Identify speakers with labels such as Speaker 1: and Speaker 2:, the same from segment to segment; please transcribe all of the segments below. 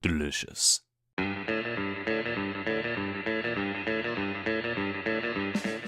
Speaker 1: delicious.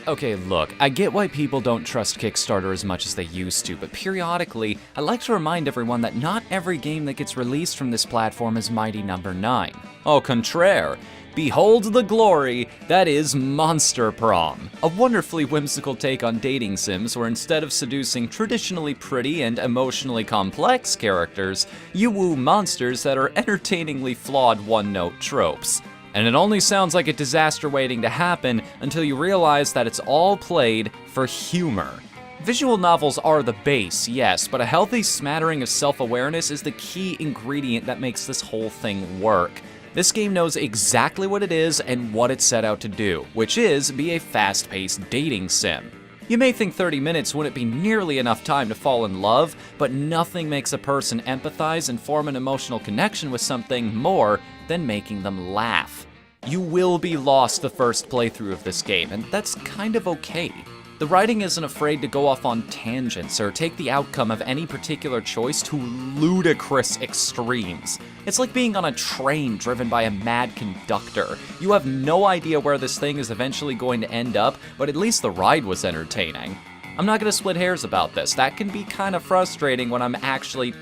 Speaker 1: Okay, look, I get why people don't trust Kickstarter as much as they used to, but periodically, I like to remind everyone that not every game that gets released from this platform is Mighty Number 9. Au contraire, behold the glory that is Monster Prom, a wonderfully whimsical take on dating sims where instead of seducing traditionally pretty and emotionally complex characters, you woo monsters that are entertainingly flawed one-note tropes. And it only sounds like a disaster waiting to happen until you realize that it's all played for humor. Visual novels are the base, yes, but a healthy smattering of self-awareness is the key ingredient that makes this whole thing work. This game knows exactly what it is and what it set out to do, which is be a fast-paced dating sim. You may think 30 minutes wouldn't be nearly enough time to fall in love, but nothing makes a person empathize and form an emotional connection with something more than making them laugh. You will be lost the first playthrough of this game, and that's kind of okay. The writing isn't afraid to go off on tangents or take the outcome of any particular choice to ludicrous extremes. It's like being on a train driven by a mad conductor. You have no idea where this thing is eventually going to end up, but at least the ride was entertaining. I'm not gonna split hairs about this. That can be kind of frustrating when I'm actually,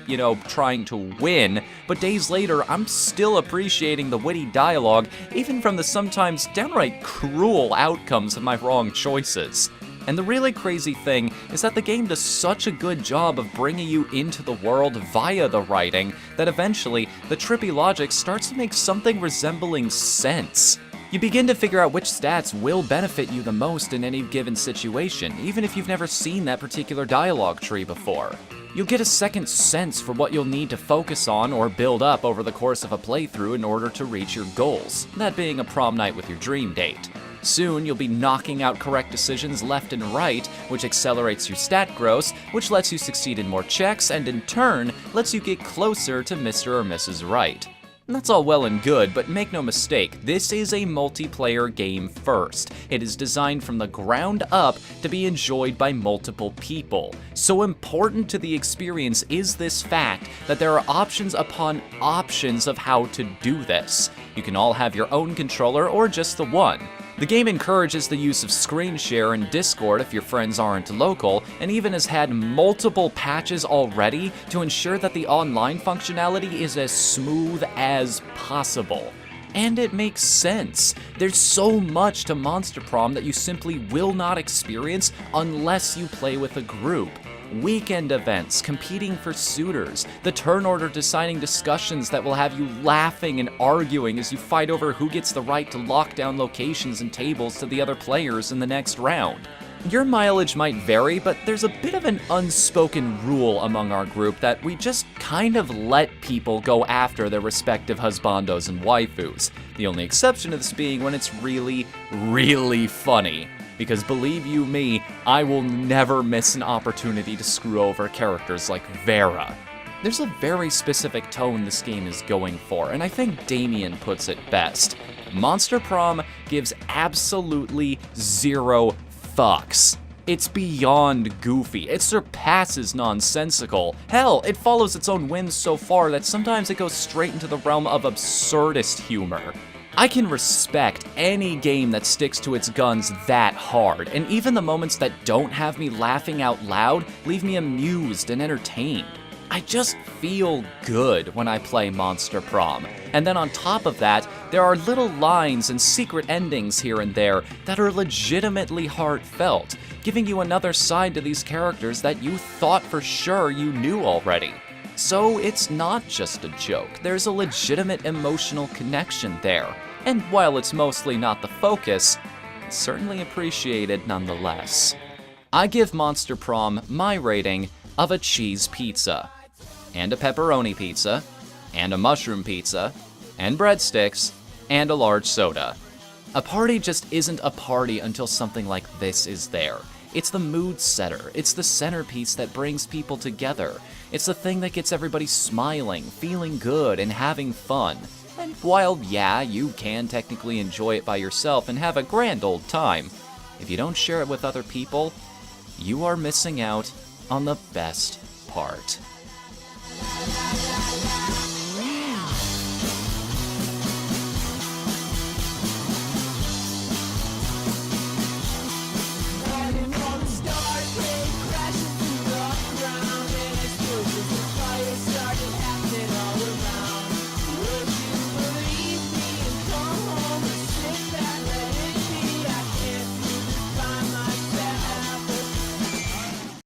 Speaker 1: trying to win, but days later, I'm still appreciating the witty dialogue, even from the sometimes downright cruel outcomes of my wrong choices. And the really crazy thing is that the game does such a good job of bringing you into the world via the writing that eventually the trippy logic starts to make something resembling sense. You begin to figure out which stats will benefit you the most in any given situation, even if you've never seen that particular dialogue tree before. You'll get a second sense for what you'll need to focus on or build up over the course of a playthrough in order to reach your goals, that being a prom night with your dream date. Soon, you'll be knocking out correct decisions left and right, which accelerates your stat growth, which lets you succeed in more checks, and in turn, lets you get closer to Mr. or Mrs. Right. And that's all well and good, but make no mistake, this is a multiplayer game first. It is designed from the ground up to be enjoyed by multiple people. So important to the experience is this fact that there are options upon options of how to do this. You can all have your own controller or just the one. The game encourages the use of screen share and Discord if your friends aren't local, and even has had multiple patches already to ensure that the online functionality is as smooth as possible. And it makes sense. There's so much to Monster Prom that you simply will not experience unless you play with a group. Weekend events, competing for suitors, the turn order deciding discussions that will have you laughing and arguing as you fight over who gets the right to lock down locations and tables to the other players in the next round. Your mileage might vary, but there's a bit of an unspoken rule among our group that we just kind of let people go after their respective husbandos and waifus. The only exception to this being when it's really, really funny. Because believe you me, I will never miss an opportunity to screw over characters like Vera. There's a very specific tone this game is going for, and I think Damien puts it best. Monster Prom gives absolutely zero fucks. It's beyond goofy. It surpasses nonsensical. Hell, it follows its own whims so far that sometimes it goes straight into the realm of absurdist humor. I can respect any game that sticks to its guns that hard, and even the moments that don't have me laughing out loud leave me amused and entertained. I just feel good when I play Monster Prom. And then on top of that, there are little lines and secret endings here and there that are legitimately heartfelt, giving you another side to these characters that you thought for sure you knew already. So it's not just a joke, there's a legitimate emotional connection there. And while it's mostly not the focus, it's certainly appreciated nonetheless. I give Monster Prom my rating of a cheese pizza, and a pepperoni pizza, and a mushroom pizza, and breadsticks, and a large soda. A party just isn't a party until something like this is there. It's the mood setter, it's the centerpiece that brings people together. It's the thing that gets everybody smiling, feeling good, and having fun. And while, yeah, you can technically enjoy it by yourself and have a grand old time, if you don't share it with other people, you are missing out on the best part.